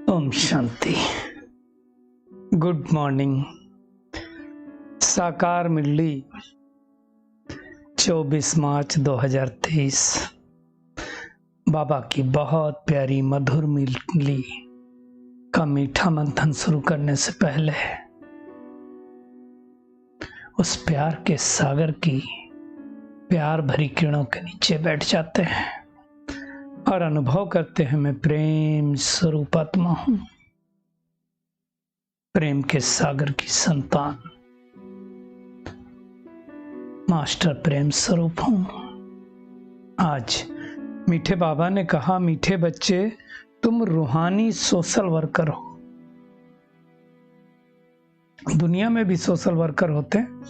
Om Shanti. Good morning. साकार मुरली 24 मार्च 2023। बाबा की बहुत प्यारी मधुर मुरली का मीठा मंथन शुरू करने से पहले उस प्यार के सागर की प्यार भरी किरणों के नीचे बैठ जाते हैं और अनुभव करते हैं मैं प्रेम स्वरूप आत्मा हूं, प्रेम के सागर की संतान, मास्टर प्रेम स्वरूप हूं। आज मीठे बाबा ने कहा, मीठे बच्चे तुम रूहानी सोशल वर्कर हो। दुनिया में भी सोशल वर्कर होते हैं,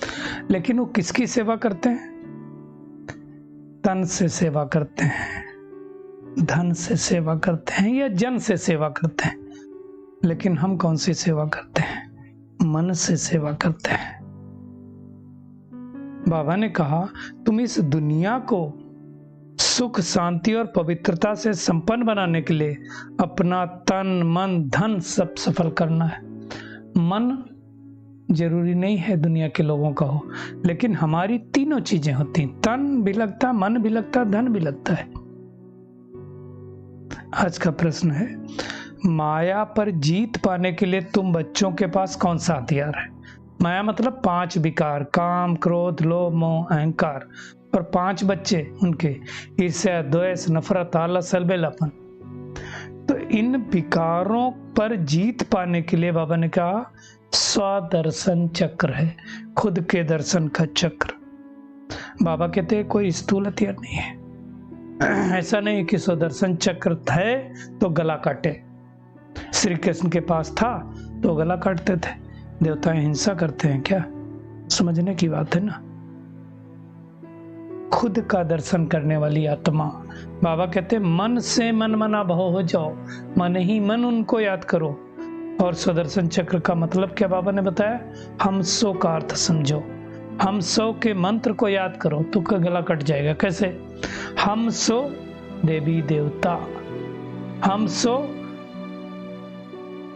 लेकिन वो किसकी सेवा करते हैं? तन से सेवा करते हैं, धन से सेवा करते हैं या जन से सेवा करते हैं। लेकिन हम कौन सी सेवा करते हैं? मन से सेवा करते हैं। बाबा ने कहा, तुम इस दुनिया को सुख, शांति और पवित्रता से संपन्न बनाने के लिए अपना तन, मन, धन सब सफल करना है। मन जरूरी नहीं है दुनिया के लोगों का हो, लेकिन हमारी तीनों चीजें होती हैं। तन भी लगता, मन भी लगता, धन भी लगता है। आज का प्रश्न है, माया पर जीत पाने के लिए तुम बच्चों के पास कौन सा हथियार है? माया मतलब 5 विकार, काम, क्रोध, लोभ, मोह, अहंकार। और 5 बच्चे उनके ईर्ष्या, द्वेष, नफरत, आलस, अलबेलापन। तो इन विकारों पर जीत पाने के लिए बाबा ने कहा स्वदर्शन चक्र है, खुद के दर्शन का चक्र। बाबा कहते हैं कोई स्थूल हथियार नहीं है। ऐसा नहीं कि स्वदर्शन चक्र है तो गला काटे। श्री कृष्ण के पास था तो गला काटते थे। देवताएं हिंसा करते हैं क्या? समझने की बात है ना। खुद का दर्शन करने वाली आत्मा। बाबा कहते हैं मन से मन मना भव हो जाओ, मन ही मन उनको याद करो। और स्वदर्शन चक्र का मतलब क्या बाबा ने बताया? हम सो का अर्थ समझो, हम सो के मंत्र को याद करो तो का गला कट जाएगा। कैसे? हम सो देवी देवता, हम सो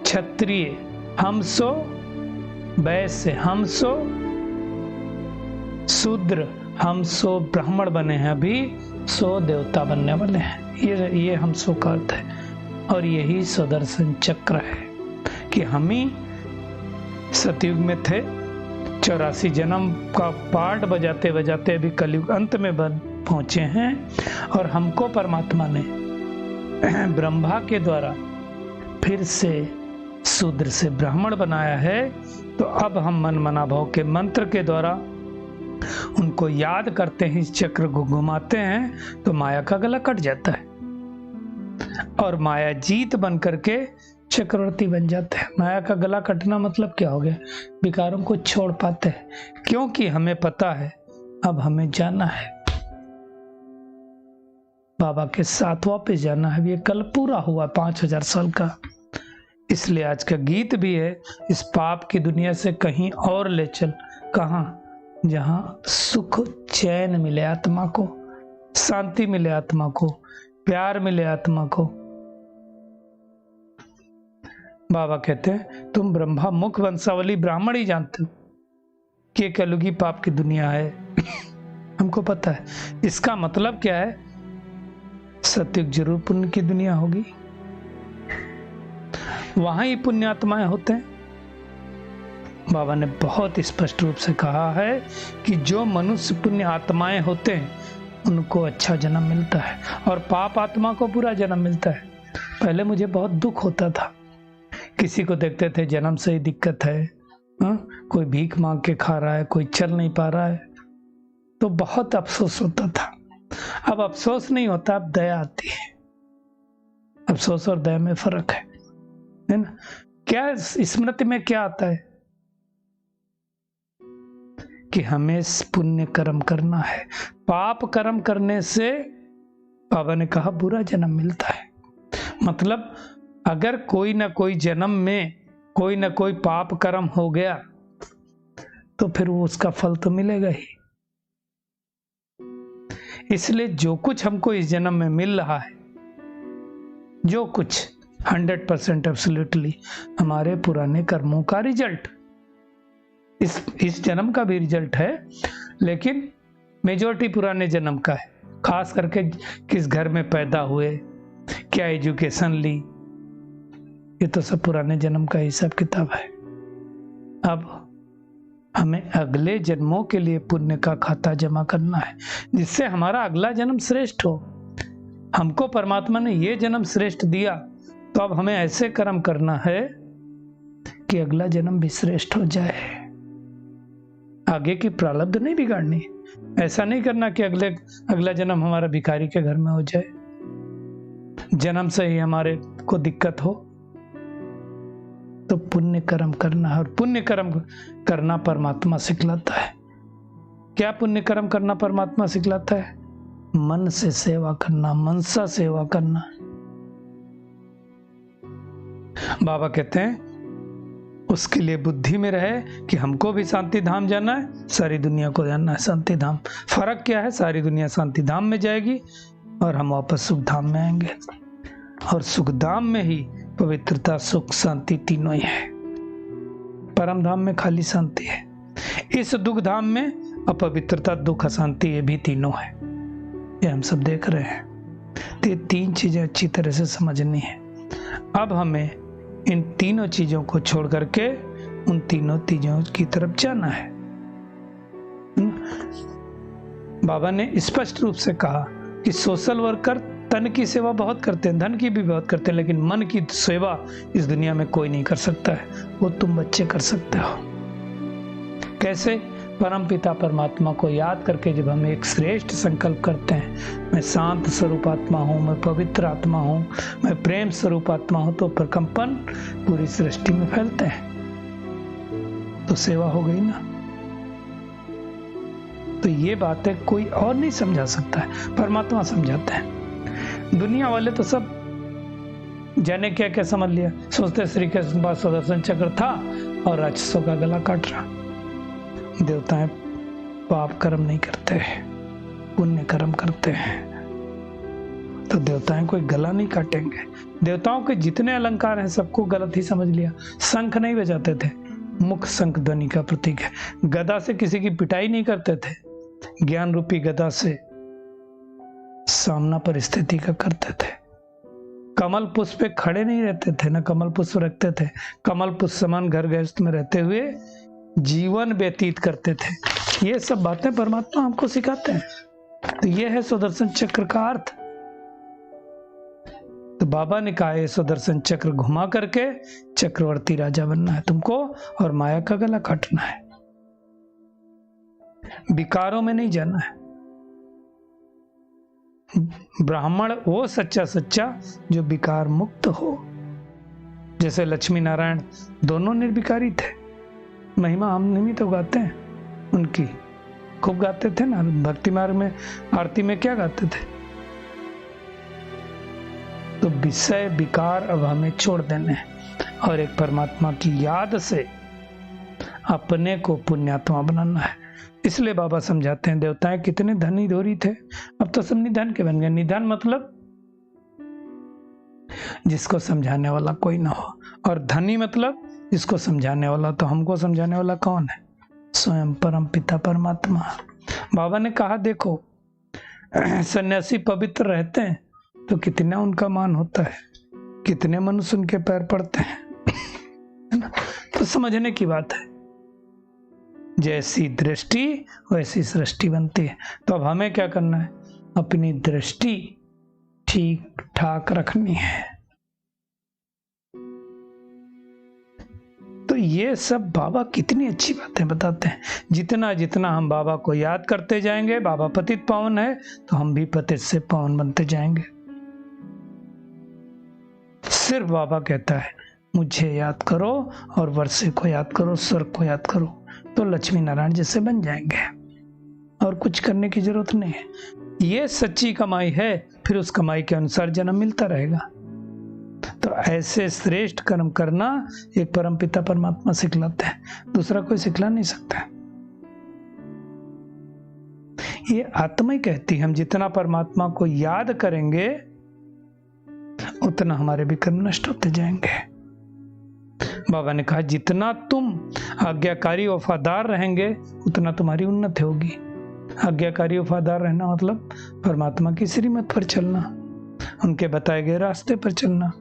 क्षत्रिय, हम सो वैश्य, हम सो शूद्र, हम सो ब्राह्मण बने हैं, अभी सो देवता बनने वाले हैं। ये हम सो का अर्थ है। और यही स्वदर्शन चक्र है कि हम ही सतयुग में थे, 84 जन्म का पाठ बजाते बजाते अभी कलयुग अंत में पहुंचे हैं। और हमको परमात्मा ने ब्रह्मा के द्वारा फिर से शूद्र से ब्राह्मण बनाया है। तो अब हम मन मना भाव के मंत्र के द्वारा उनको याद करते हैं, इस चक्र को घुमाते हैं तो माया का गला कट जाता है और माया जीत बन करके चक्रवर्ती बन जाते हैं। माया का गला कटना मतलब क्या हो गया? विकारों को छोड़ पाते हैं, क्योंकि हमें पता है अब हमें जाना है, बाबा के साथ वापस जाना है। ये कल पूरा हुआ 5000 साल का। इसलिए आज का गीत भी है, इस पाप की दुनिया से कहीं और ले चल। कहां? जहां सुख चैन मिले आत्मा को, शांति मिले आत्मा को, प्यार मिले आत्मा को। बाबा कहते हैं तुम ब्रह्मा मुख वंशावली ब्राह्मण ही जानते हो कि कलयुगी पाप की दुनिया है। हमको पता है। इसका मतलब क्या है? सत्युग जरूर पुण्य की दुनिया होगी, वहां ही पुण्यात्माएं होते हैं। बाबा ने बहुत स्पष्ट रूप से कहा है कि जो मनुष्य पुण्य आत्माएं होते हैं उनको अच्छा जन्म मिलता है और पाप आत्मा को बुरा जन्म मिलता है। पहले मुझे बहुत दुख होता था, किसी को देखते थे जन्म से ही दिक्कत है, कोई भीख मांग के खा रहा है, कोई चल नहीं पा रहा है, तो बहुत अफसोस होता था। अब अफसोस नहीं होता, अब दया आती है। अफसोस और दया में फर्क है ना? क्या स्मृति में क्या आता है कि हमें पुण्य कर्म करना है। पाप कर्म करने से बाबा ने कहा बुरा जन्म मिलता है। मतलब अगर कोई ना कोई जन्म में कोई ना कोई पाप कर्म हो गया तो फिर वो उसका फल तो मिलेगा ही। इसलिए जो कुछ हमको इस जन्म में मिल रहा है, जो कुछ 100% एब्सोल्युटली हमारे पुराने कर्मों का रिजल्ट, इस जन्म का भी रिजल्ट है, लेकिन मेजॉरिटी पुराने जन्म का है। खास करके किस घर में पैदा हुए, क्या एजुकेशन ली, ये तो सब पुराने जन्म का हिसाब किताब है। अब हमें अगले जन्मों के लिए पुण्य का खाता जमा करना है, जिससे हमारा अगला जन्म श्रेष्ठ हो। हमको परमात्मा ने ये जन्म श्रेष्ठ दिया, तो अब हमें ऐसे कर्म करना है कि अगला जन्म भी श्रेष्ठ हो जाए। आगे की प्रारब्ध नहीं बिगाड़नी। ऐसा नहीं करना कि अगला जन्म हमारा भिखारी के घर में हो जाए, जन्म से ही हमारे को दिक्कत हो। तो पुण्य कर्म करना है, और पुण्य कर्म करना परमात्मा सिखलाता है। क्या पुण्य कर्म करना परमात्मा सिखलाता है? मन से सेवा करना, मनसा सेवा करना। बाबा कहते हैं उसके लिए बुद्धि में रहे कि हमको भी शांति धाम जाना है, सारी दुनिया को जाना है शांति धाम। फर्क क्या है? सारी दुनिया शांति धाम में जाएगी और हम वापस सुख धाम में आएंगे। और सुख धाम में ही पवित्रता, सुख, शांति तीनों ही है। परम धाम में खाली शांति है। इस दुख धाम में अपवित्रता, दुख, अशांति, ये भी तीनों है। ये हम सब देख रहे हैं। तो ये तीन चीजें अच्छी तरह से समझनी है। अब हमें इन तीनों चीजों को छोड़ करके उन तीनों चीजों की तरफ जाना है। बाबा ने स्पष्ट रूप से कहा कि सोशल वर्कर तन की सेवा बहुत करते हैं, धन की भी बहुत करते हैं, लेकिन मन की सेवा इस दुनिया में कोई नहीं कर सकता है। वो तुम बच्चे कर सकते हो। कैसे? परम पिता परमात्मा को याद करके जब हम एक श्रेष्ठ संकल्प करते हैं, मैं शांत स्वरूप आत्मा हूँ, मैं पवित्र आत्मा हूँ, मैं प्रेम स्वरूप आत्मा हूँ, तो प्रकंपन पूरी सृष्टि में फैलते हैं। तो सेवा हो गई ना। तो ये बातें कोई और नहीं समझा सकता है, परमात्मा समझाते हैं। दुनिया वाले तो सब जाने क्या क्या समझ लिया, सोचते श्री कृष्ण के पास सुदर्शन चक्र था और राक्षसों का गला काट रहा। देवताएं पाप कर्म नहीं करते, पुण्य कर्म करते हैं। तो देवताएं कोई गला नहीं काटेंगे। देवताओं के जितने अलंकार हैं सबको गलत ही समझ लिया। शंख नहीं बजाते थे, मुख शंख ध्वनि का प्रतीक है। गदा से किसी की पिटाई नहीं करते थे, ज्ञान रूपी गदा से सामना परिस्थिति का करते थे। कमल पुष्प पे खड़े नहीं रहते थे, ना कमल पुष्प रखते थे। कमल पुष्प समान घर गृहस्थ में रहते हुए जीवन व्यतीत करते थे। ये सब बातें परमात्मा हमको सिखाते हैं। तो ये है सुदर्शन चक्र का अर्थ। तो बाबा ने कहा, ये सुदर्शन चक्र घुमा करके चक्रवर्ती राजा बनना है तुमको, और माया का गला काटना है। विकारों में नहीं जाना है। ब्राह्मण वो सच्चा जो विकार मुक्त हो। जैसे लक्ष्मी नारायण दोनों निर्विकारी थे। महिमा हम नहीं तो गाते हैं उनकी, खूब गाते थे ना। भक्ति मार्ग में आरती में क्या गाते थे? तो विषय विकार अब हमें छोड़ देने हैं और एक परमात्मा की याद से अपने को पुण्यात्मा बनाना है। इसलिए बाबा समझाते हैं, देवताएं कितने धनी धोरी थे, अब तो सब निधन के बन गए। निधन मतलब जिसको समझाने वाला कोई ना हो, और धनी मतलब जिसको समझाने वाला। तो हमको समझाने वाला कौन है? स्वयं परम पिता परमात्मा। बाबा ने कहा, देखो सन्यासी पवित्र रहते हैं तो कितना उनका मान होता है, कितने मनुष्य उनके पैर पड़ते हैं, है ना? तो समझने की बात है। जैसी दृष्टि वैसी सृष्टि बनती है। तो अब हमें क्या करना है? अपनी दृष्टि ठीक ठाक रखनी है। तो ये सब बाबा कितनी अच्छी बातें बताते हैं। जितना जितना हम बाबा को याद करते जाएंगे, बाबा पतित पावन है, तो हम भी पतित से पावन बनते जाएंगे। सिर्फ बाबा कहता है, मुझे याद करो और वर्षे को याद करो, स्वर्ग को याद करो, तो लक्ष्मी नारायण जैसे बन जाएंगे। और कुछ करने की जरूरत नहीं है। ये सच्ची कमाई है, फिर उस कमाई के अनुसार जन्म मिलता रहेगा। तो ऐसे श्रेष्ठ कर्म करना एक परमपिता परमात्मा सिखलाते हैं, दूसरा कोई सिखला नहीं सकता। ये आत्मा ही कहती है, हम जितना परमात्मा को याद करेंगे उतना हमारे भी कर्म नष्ट होते जाएंगे। बाबा ने कहा जितना तुम आज्ञाकारी वफादार रहेंगे उतना तुम्हारी उन्नति होगी। आज्ञाकारी वफादार रहना मतलब परमात्मा की श्रीमत पर चलना, उनके बताए गए रास्ते पर चलना।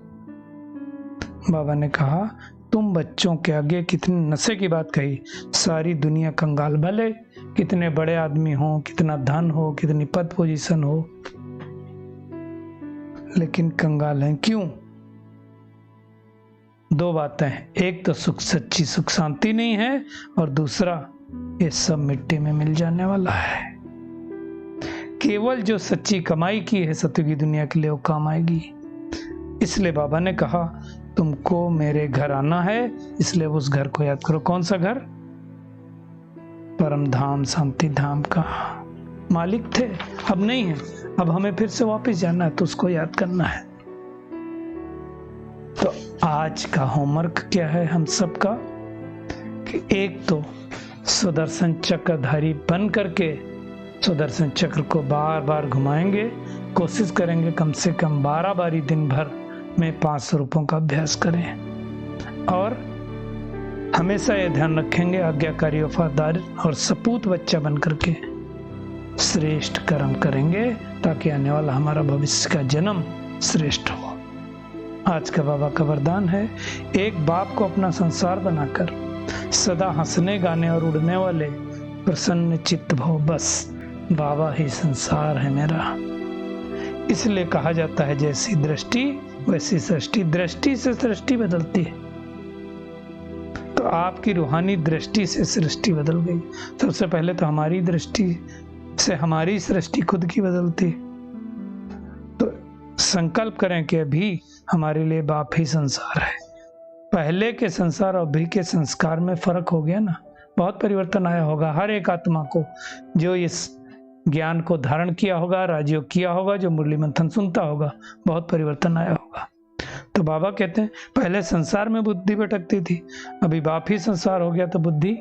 बाबा ने कहा तुम बच्चों के आगे कितने नशे की बात कही। सारी दुनिया कंगाल, भले कितने बड़े आदमी हो, कितना धन हो, कितनी पद पोजीशन हो, लेकिन कंगाल हैं। क्यों? दो बातें, एक तो सुख, सच्ची सुख शांति नहीं है, और दूसरा ये सब मिट्टी में मिल जाने वाला है। केवल जो सच्ची कमाई की है सत्य की दुनिया के लिए वो काम आएगी। इसलिए बाबा ने कहा तुमको मेरे घर आना है, इसलिए उस घर को याद करो। कौन सा घर? परम धाम, शांति धाम का मालिक थे, अब नहीं है। अब हमें फिर से वापस जाना है, तो उसको याद करना है। तो आज का होमवर्क क्या है हम सबका कि एक तो सुदर्शन चक्रधारी बन करके सुदर्शन चक्र को बार बार घुमाएंगे। कोशिश करेंगे कम से कम 12 बारी दिन भर में 500 रूपों का अभ्यास करें, और हमेशा ये ध्यान रखेंगे आज्ञाकारी, वफादार और सपूत बच्चा बन करके श्रेष्ठ कर्म करेंगे, ताकि आने वाला हमारा भविष्य का जन्म श्रेष्ठ हो। आज का बाबा का वरदान है, एक बाप को अपना संसार बनाकर सदा हंसने, गाने और उड़ने वाले प्रसन्न चित्त भव, बस बाबा ही संसार है मेरा। इसलिए कहा जाता है जैसी दृष्टि वैसी सृष्टि। दृष्टि से सृष्टि बदलती है, तो आपकी रूहानी दृष्टि से सृष्टि बदल गई। सबसे पहले तो हमारी दृष्टि से हमारी सृष्टि खुद की बदलती। तो संकल्प करें कि अभी हमारे लिए बाप ही संसार है। पहले के संसार और अभी के संस्कार में फर्क हो गया ना, बहुत परिवर्तन आया होगा हर एक आत्मा को, जो इस ज्ञान को धारण किया होगा, राजयोग किया होगा, जो मुरली मंथन सुनता होगा, बहुत परिवर्तन आया होगा। तो बाबा कहते हैं पहले संसार में बुद्धि भटकती थी, अभी बाप ही संसार हो गया तो बुद्धि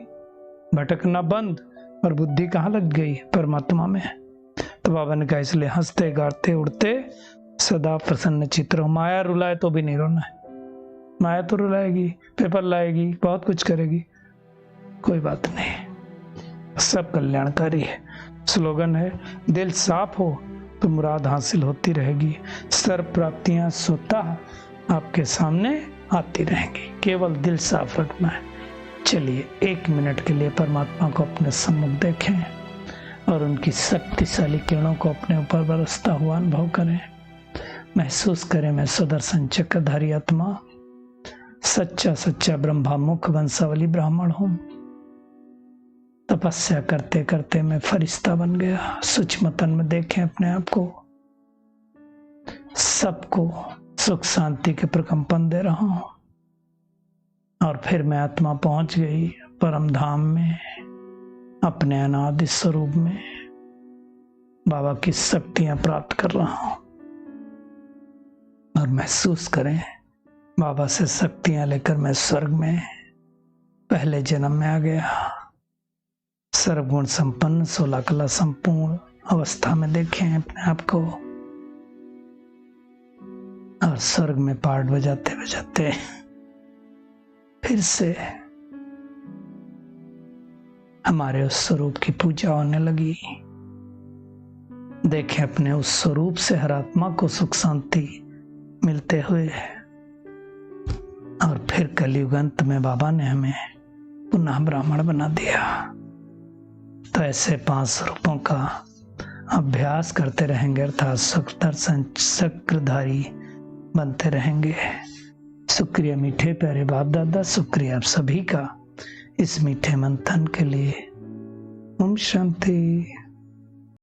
भटकना बंद, और बुद्धि कहाँ लग गई? परमात्मा में। तो बाबा ने कहा इसलिए हंसते गाते उड़ते सदा प्रसन्न चित्त रहो। माया रुलाए तो भी नहीं रोना है। माया तो रुलाएगी, पेपर लाएगी, बहुत कुछ करेगी, कोई बात नहीं, सब कल्याणकारी है। स्लोगन है दिल साफ हो तो मुराद हासिल होती रहेगी, सर्व प्राप्तियां स्वतः आपके सामने आती रहेंगी, केवल दिल साफ रखना है। चलिए 1 मिनट के लिए परमात्मा को अपने सम्मुख देखें और उनकी शक्तिशाली किरणों को अपने ऊपर बरसता हुआ अनुभव करें। महसूस करें मैं सुदर्शन चक्रधारी आत्मा, सच्चा सच्चा ब्रह्मा मुख वंशावली ब्राह्मण हूं। तपस्या करते करते मैं फरिश्ता बन गया। सूक्ष्म तन में देखें अपने आप को, सबको सुख शांति के प्रकंपन दे रहा हूं। और फिर मैं आत्मा पहुंच गई परम धाम में, अपने अनादि स्वरूप में बाबा की शक्तियां प्राप्त कर रहा हूं। और महसूस करें बाबा से शक्तियां लेकर मैं स्वर्ग में पहले जन्म में आ गया। सर्वगुण संपन्न 16 कला संपूर्ण अवस्था में देखें अपने आप को, और स्वर्ग में पाठ बजाते बजाते फिर से हमारे उस स्वरूप की पूजा होने लगी। देखें अपने उस स्वरूप से हर आत्मा को सुख शांति मिलते हुए। और फिर कलयुग अंत में बाबा ने हमें पुनः ब्राह्मण बना दिया। तो ऐसे 5 रूपों का अभ्यास करते रहेंगे, अर्थात सुदर्शन चक्रधारी बनते रहेंगे। शुक्रिया मीठे प्यारे बाप दादा, शुक्रिया आप सभी का इस मीठे मंथन के लिए। ओम शांति।